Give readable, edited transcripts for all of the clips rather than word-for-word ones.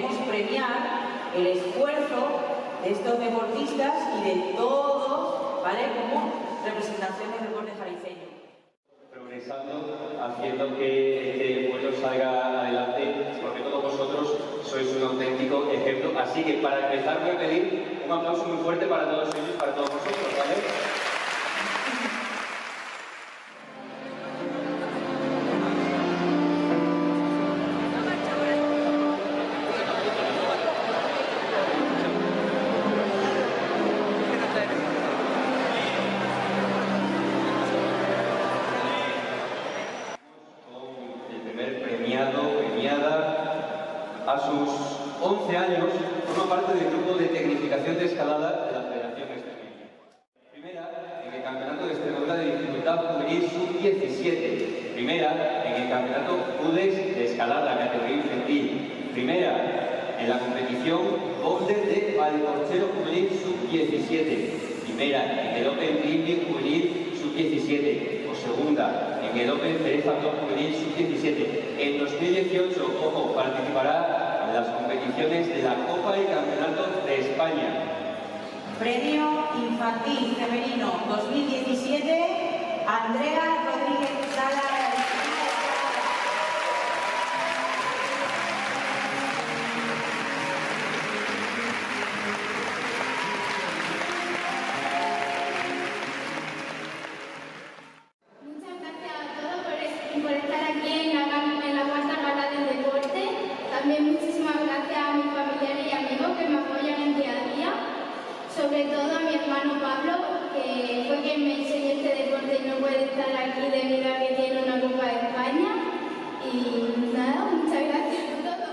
queremos premiar el esfuerzo de estos deportistas y de todos, ¿vale?, como representación del deporte jalisceño. Progresando, haciendo que este pueblo salga adelante, porque todos vosotros sois un auténtico ejemplo. Así que para empezar voy a pedir un aplauso muy fuerte para todos ellos, para todos vosotros, ¿vale? A sus 11 años, forma parte del grupo de tecnificación de escalada de la Federación Extremeña. Primera en el Campeonato de Extremadura de Dificultad Juvenil Sub-17. Primera en el Campeonato UDES de Escalada, categoría infantil. Primera en la competición Boulder de Valcorchero Juvenil Sub-17. Primera en el Open Climbing Juvenil Sub-17. O segunda en el Open Cereza Top Juvenil Sub-17. En 2018, ojo, participará en las competiciones de la Copa y Campeonato de España. Premio Infantil Femenino 2017, Andrea Rodríguez Sala. Por estar aquí en la cuarta gala del deporte. También muchísimas gracias a mis familiares y amigos que me apoyan en día a día. Sobre todo a mi hermano Pablo, que fue quien me enseñó este deporte y no puede estar aquí debido a que tiene una Copa de España. Y nada, muchas gracias a todos.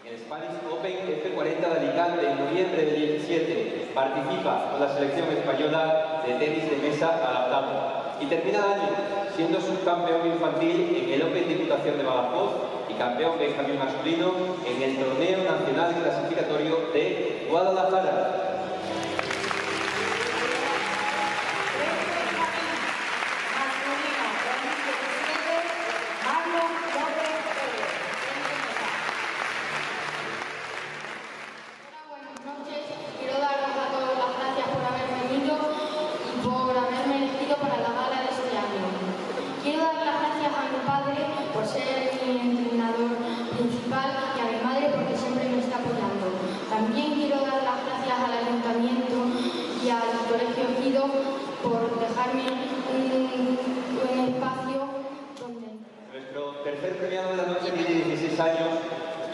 En el Spanish Open F40 de Alicante en noviembre del 17 participa con la selección española de tenis de mesa adaptado. Y termina el año siendo subcampeón infantil en el Open Diputación de Badajoz y campeón benjamín masculino en el Torneo Nacional Clasificatorio de Guadalajara. Buenas noches, quiero daros a todos las gracias por haber venido y por haberme elegido para la gala de este año. Quiero dar las gracias a mi padre por ser mi entrenador principal y a mi madre porque siempre me está apoyando. También quiero dar las gracias al ayuntamiento y al colegio Gido por dejarme un espacio donde... Nuestro tercer premiado de la noche tiene 16 años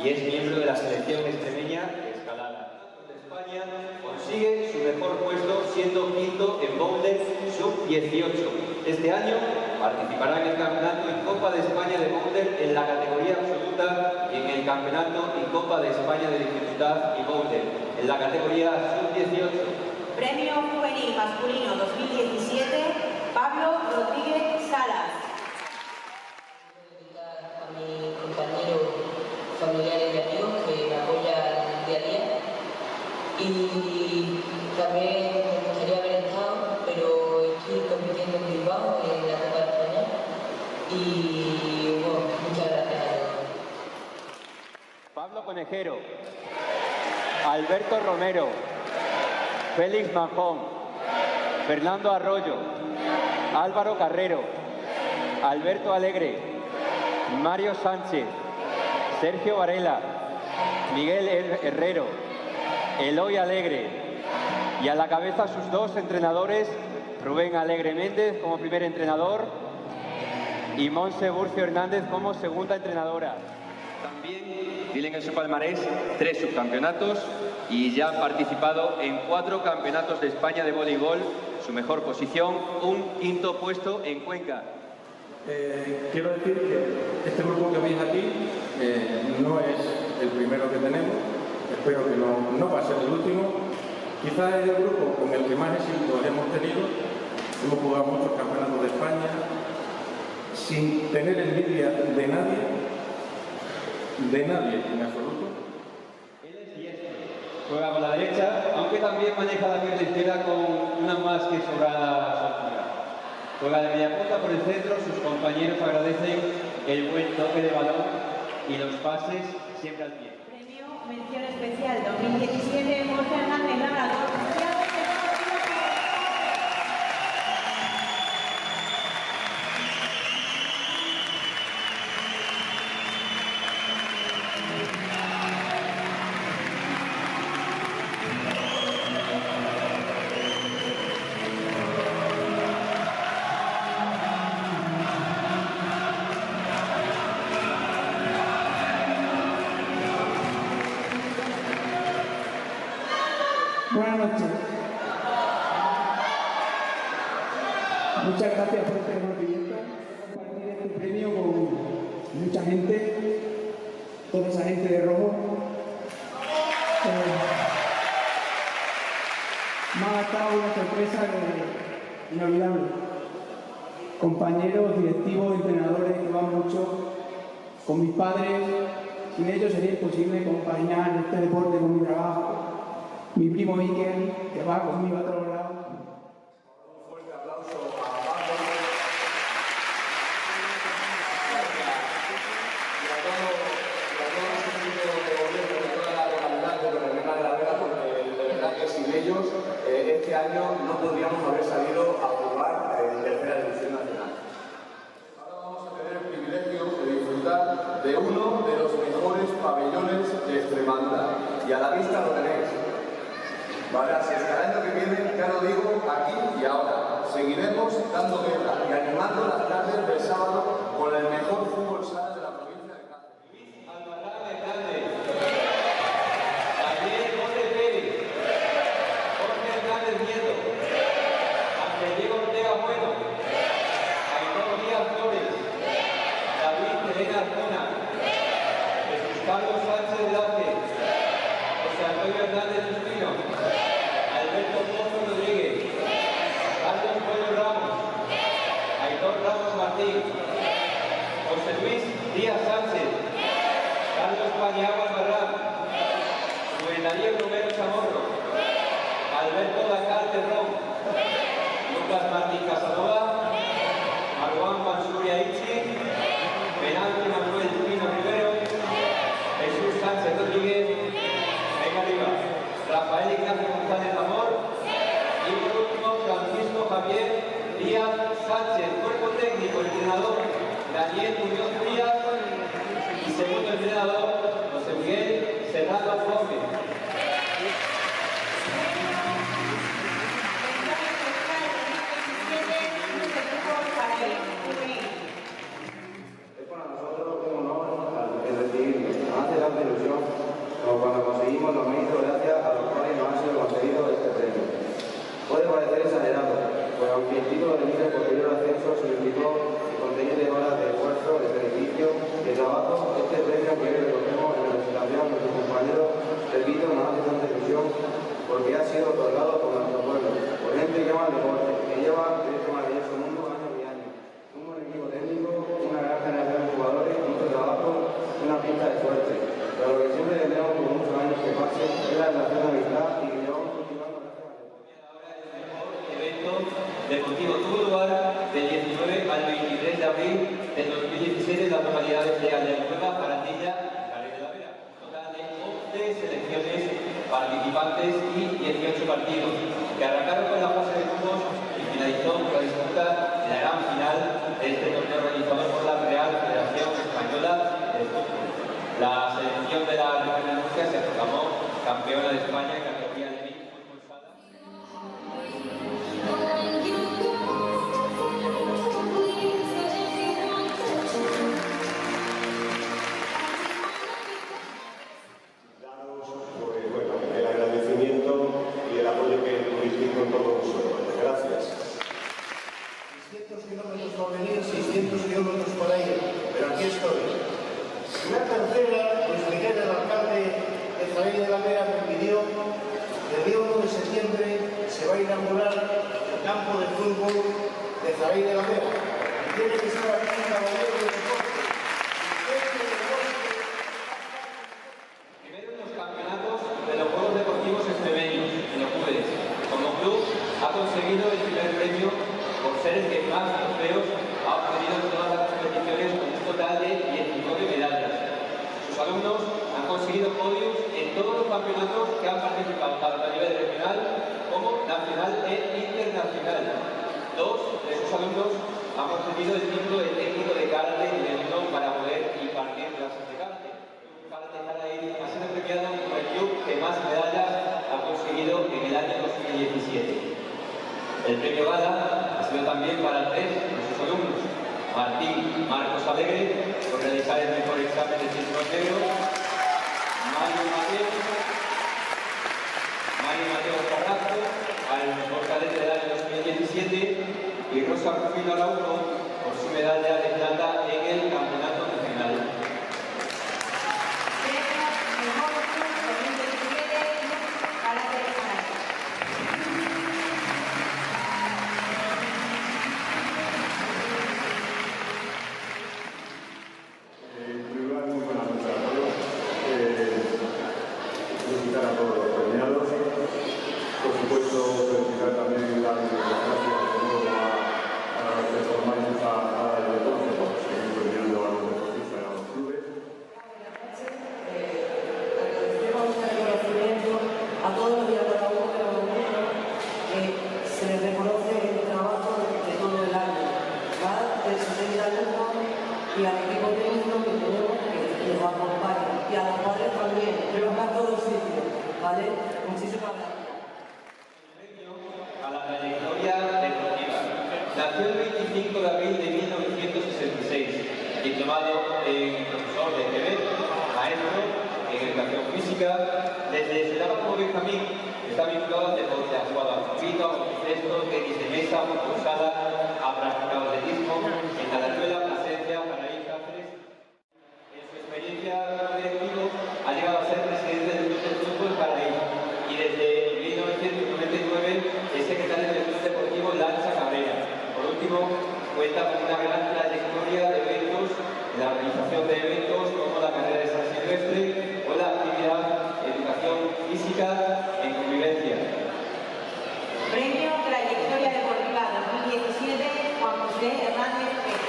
y es miembro de la selección extremeña de escalada. España consigue su mejor puesto siendo quinto en Boulder Sub-18. Este año participará en el Campeonato y Copa de España de Boulder en la categoría absoluta y en el Campeonato y Copa de España de Dificultad y Boulder en la categoría Sub-18. Premio Juvenil Masculino 2017, Pablo Rodríguez Salas. A mis compañeros, familiares y amigos que me apoyan día a día. Y también me gustaría haber estado, pero estoy compitiendo en Bilbao en la Copa de España. Y bueno, muchas gracias a todos. Pablo Conejero, Alberto Romero, Félix Majón, Fernando Arroyo, Álvaro Carrero, Alberto Alegre, Mario Sánchez, Sergio Varela, Miguel Herrero, Eloy Alegre y a la cabeza sus dos entrenadores, Rubén Alegre Méndez como primer entrenador y Monse Burcio Hernández como segunda entrenadora. También tienen en su palmarés 3 subcampeonatos y ya ha participado en 4 campeonatos de España de voleibol. Su mejor posición, un quinto puesto en Cuenca. Quiero decir que este grupo que veis aquí no es el primero que tenemos, espero que no va a ser el último. Quizás es el grupo con el que más éxito hemos tenido. Hemos jugado muchos campeonatos de España sin tener envidia de nadie en absoluto. Él es diestro, juega con la derecha, aunque también maneja la pierna izquierda con una más que sobrada soltura. Juega de media punta por el centro, sus compañeros agradecen el buen toque de balón y los pases siempre al pie. Premio mención especial 2017, Jorge Hernández Labrador. Buenas noches. Muchas gracias por este reconocimiento. Compartir este premio con mucha gente, toda esa gente de rojo. Me ha estado una sorpresa inolvidable. Compañeros, directivos, entrenadores que van mucho, con mis padres. Sin ellos sería imposible compaginar este deporte con mi trabajo. Mi primo Iker, que va conmigo a todos lados. Un fuerte aplauso a Pablo y a todos los equipos de gobierno de toda la localidad de Torrevieja de la Vega, porque de verdad que sin ellos este año no podríamos haber salido a jugar en tercera división nacional. Ahora vamos a tener el privilegio de disfrutar de uno de los mejores pabellones de Extremadura, y a la vista lo tenéis. Vale, así es que el año que viene, ya lo digo aquí y ahora, seguiremos dando guerra y animando las tardes del sábado con el mejor fútbol sala de la provincia de Cáceres. Luis Albarrán Hernández, Javier Monte Pérez, Jorge Hernández Nieto, Ángel Diego Ortega Bueno, Aitor Díaz Flores, David Elena Arjona, Jesús Carlos Sánchez Lace, José Antonio Hernández Justino, Alberto Pozo Rodríguez, Carlos Pueblo Ramos, Aitor Ramos Martín, José Luis Díaz Sánchez, Carlos Paniagua Barrán, Rubén Darío Romero Chamorro, Alberto Dacal Terrón, Lucas Martín Casanova, Marwan Mansuria Ichi, Benalti Manuel Pino Rivero, Jesús Sánchez Rodríguez, venga arriba, Rafael Ignacio González Amor, y por último Francisco Javier Díaz Sánchez, cuerpo técnico, entrenador Daniel Muñoz Díaz y segundo entrenador José Miguel Serrano Gómez. Es para nosotros un honor el recibirlo. Nos hace tanta ilusión como cuando conseguimos los méritos gracias a los cuales nos ha sido concedido este premio. Puede parecer exagerado, pues aunque el título de líder posterior ascenso significó contenido de horas de esfuerzo, de sacrificio, de trabajo, este premio que hoy recogemos en representación de nuestros compañeros, repito, nos hace tanta ilusión porque ha sido otorgado por nuestro pueblo, por gente que ama el deporte, que lleva este maravilloso mundo año y año. Un buen equipo técnico, una gran generación de jugadores, mucho trabajo, una pista de suerte. Pero lo que siempre tendremos por muchos años que pasen es la relación de amistad y que llevamos cultivando gracias al deporte. Evento deportivo tuvo lugar del 19 al 23 de abril del 2017 en las localidades de Aldeanueva, Barandilla y Carrera de la Vera. Total de 11 selecciones participantes y 18 partidos, que arrancaron con la fase de grupos y finalizó con la disputa de la gran final de este torneo organizado por la Real Federación Española de Fútbol. La selección de la región de Murcia se proclamó campeona de España en categoría de mini fútbol sala. Daros pues, bueno, el agradecimiento y el apoyo que tuvisteis con todos vosotros. Gracias. 600 kilómetros por venir, 600 kilómetros por ir, pero aquí estoy. Una tercera, Luis Miguel, el alcalde de Jaén de la Vera, me pidió que el día 1 de septiembre se va a inaugurar el campo de fútbol de Jaén de la Vera. Y tiene que estar aquí un caballero de deporte. Primero en los campeonatos de los Juegos Deportivos Extremeños, en los Jueves. Como club ha conseguido el primer premio por ser el que más trofeos ha obtenido en todas las competiciones con un total de 19 medallas. Sus alumnos han conseguido podios en campeonatos que han participado tanto a nivel regional como nacional e internacional. 2 de esos alumnos han obtenido el título de técnico de karate nivel 1 para poder impartir clases de karate. Karate Jaraí ha sido premiado como el club que más medallas ha conseguido en el año 2017. El premio Gala ha sido también para 3 de sus alumnos: Martín Marcos Alegre, por realizar el mejor examen de cinturón negro; Mario Mateo Carrasco, al mejor cadete del año 2017, y Rosa Rufino Araujo, por su medalla de plata en el campeonato nacional. Felicitar a todos los premiados, por supuesto felicitar también las gracias de nuevo a los que formáis a el deporte por seguir premiando a los deportistas y a los clubes. Agradecemos el reconocimiento a todos los días de la uno de los alumnos que se les reconoce el trabajo de todo el año, ¿vale? Del 70 alumnos y al equipo técnico que tenemos que nos acompaña, y a los padres también, creo que a todos sitios, ¿vale? Muchísimas gracias. A la trayectoria deportiva. Nació el 25 de abril de 1966, diplomado en profesor de Quebec, maestro en educación física. Desde su etapa como Benjamín está vinculado al deporte, ha jugado al fútbol, al baloncesto, tenis de mesa, fútbol sala, ha practicado atletismo en Talayuela, Plasencia, Paraíso, Cáceres. En su experiencia directivo ha llegado a ser presidente del Club de Fútbol Paraíso y desde 1999 es secretario del Club Deportivo Lancha Cabrera. Por último, cuenta con una gran trayectoria de eventos, en la organización de eventos como la carrera de San Silvestre o la actividad educación física en convivencia. Premio Trayectoria Deportiva 2017, Juan José Hernández Pérez.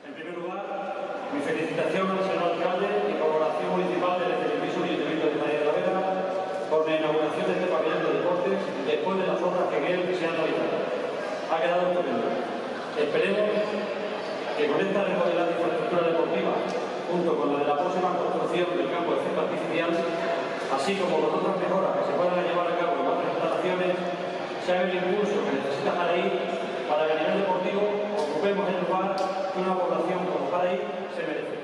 En primer lugar, mi felicitación al señor alcalde y colaboración municipal del Excelentísimo Ayuntamiento de María de la Vega por la inauguración de este pabellón de deportes después de las obras que en él se han realizado. Ha quedado estupendo. Esperemos que con esta remodelada infraestructura deportiva, junto con la de la próxima construcción del campo de césped artificial, así como con otras mejoras que se puedan llevar a cabo en otras instalaciones, se haga el impulso que necesita Jaraí para que a nivel deportivo ocupemos el lugar que una población como Jaraí se merece.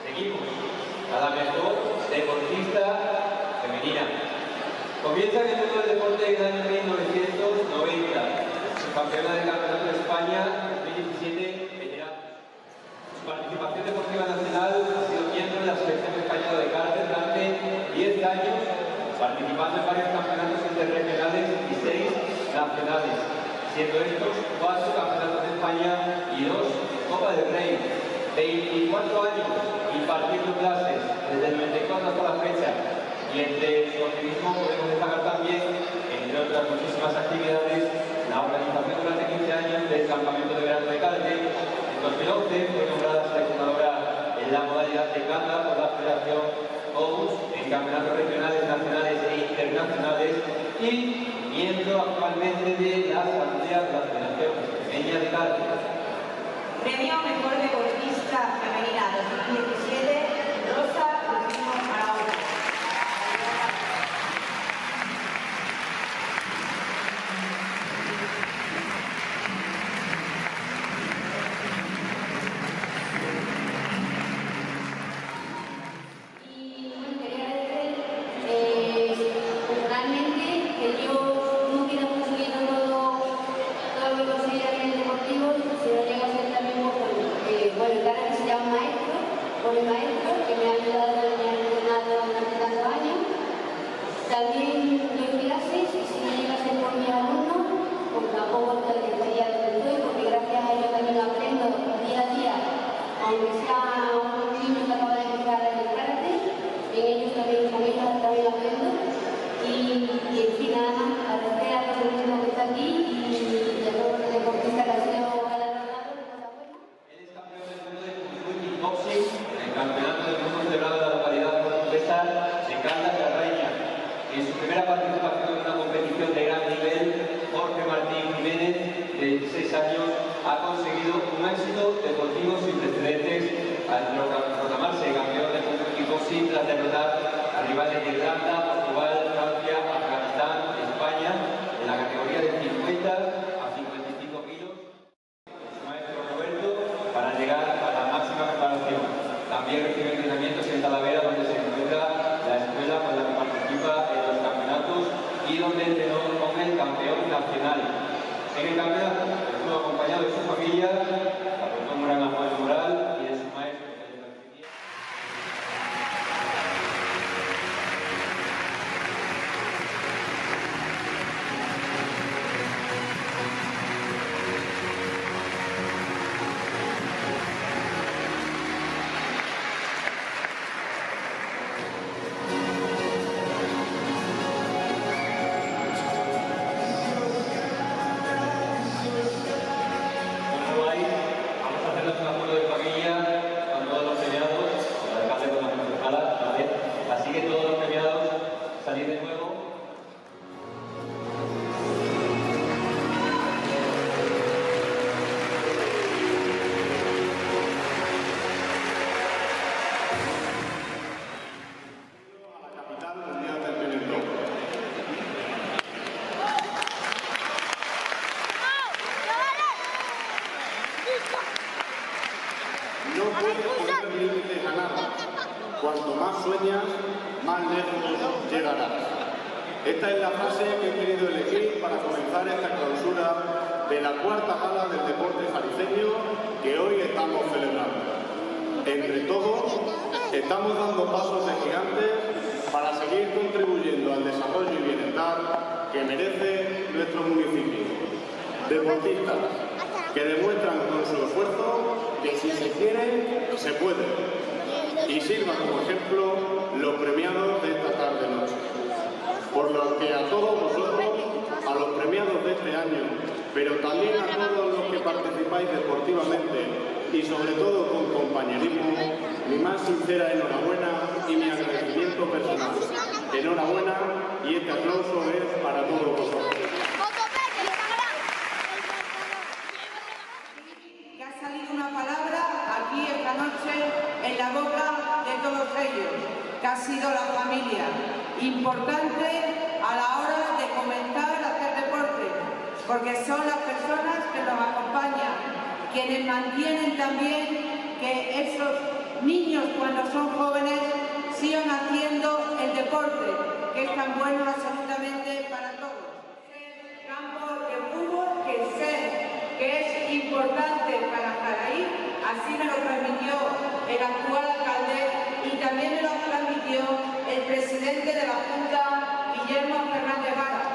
Seguimos a la mejor deportista femenina. Comienza en el mundo del deporte en el año 1990, campeona del Campeonato de España 2017 veteranos. Su participación deportiva nacional ha sido miembro de la selección española de karate durante 10 años, participando en varios campeonatos interregionales y 6 nacionales, siendo estos 4 campeonatos de España y 2 Copa del Rey. 24 años impartiendo clases desde el 94 hasta la fecha, y entre su activismo podemos destacar también, entre otras muchísimas actividades, la organización durante 15 años del campamento de verano de karate. En 2011 fue nombrada seleccionadora en la modalidad de kata por la Federación OUS en campeonatos regionales, nacionales e internacionales, y miembro actualmente de la Asamblea de la Federación Extremeña de Karate. Premio Mejor Deportista Femenina 2017, Rosa Rufino Araujo. Y bueno, quería agradecer personalmente que yo no hubiera conseguido todo lo que conseguí a nivel deportivo, si no llega a ser también por el cara que se llama maestro, por el maestro que me ha ayudado años ha conseguido un éxito deportivo sin precedentes al proclamarse campeón del mundo equipo sin tras derrotar a rivales de Irlanda, Portugal, Francia, Afganistán, España en la categoría de 50 a 55 kilos. Su maestro Roberto para llegar a la máxima preparación. También recibe entrenamientos en Talavera, donde se encuentra la escuela con la que participa en los campeonatos y donde entrenó con el campeón nacional. En el campeonato estuvo acompañado de su familia, aportó un gran apoyo moral y de su maestro que le permitía. No puedes poner límites a nada. Cuanto más sueñas, más lejos llegarás. Esta es la frase que he querido elegir para comenzar esta clausura de la cuarta gala del deporte jalisceño que hoy estamos celebrando. Entre todos, estamos dando pasos de gigantes para seguir contribuyendo al desarrollo y bienestar que merece nuestro municipio. Deportistas que demuestran con su esfuerzo que si se quiere, se puede. Y sirvan como ejemplo los premiados de esta tarde-noche. Por lo que a todos vosotros, a los premiados de este año, pero también a todos los que participáis deportivamente y sobre todo con compañerismo, mi más sincera enhorabuena y mi agradecimiento personal. Enhorabuena y este aplauso es para todos vosotros. Que ha salido una palabra aquí esta noche en la boca de todos ellos, que ha sido la familia. Importante a la hora de comenzar a hacer deporte, porque son las personas que nos acompañan, quienes mantienen también que esos niños cuando son jóvenes sigan haciendo el deporte, que es tan bueno absolutamente para todos. El campo de fútbol que sé que es importante para Jaraí, así me lo transmitió el actual alcalde y también me lo transmitió el presidente de la Junta, Guillermo Fernández Vara,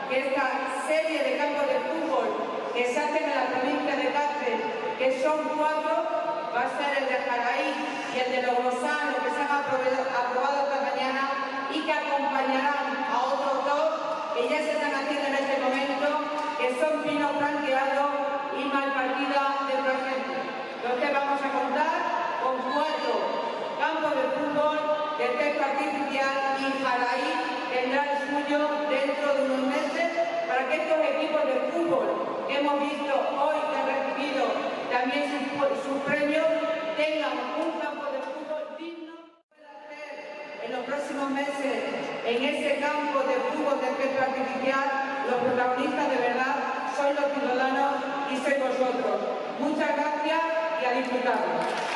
que esta serie de campos de fútbol que se hacen en la provincia de Cáceres, que son 4, va a ser el de Jaraí y el de Los Rosanos, que se han aprobado esta mañana y que acompañarán a otros 2 que ya se están haciendo en este momento, que son Pino Franqueado y Malpartida de Presente. Entonces vamos a contar con 4 campos de fútbol de texto artificial y Jaraí tendrá el suyo dentro de unos meses para que estos equipos de fútbol que hemos visto hoy que han recibido también sus premios tengan un campo de fútbol digno. En los próximos meses, en ese campo de fútbol de texto artificial, los protagonistas de verdad sois los ciudadanos y sois vosotros. Muchas gracias y a disfrutarlo.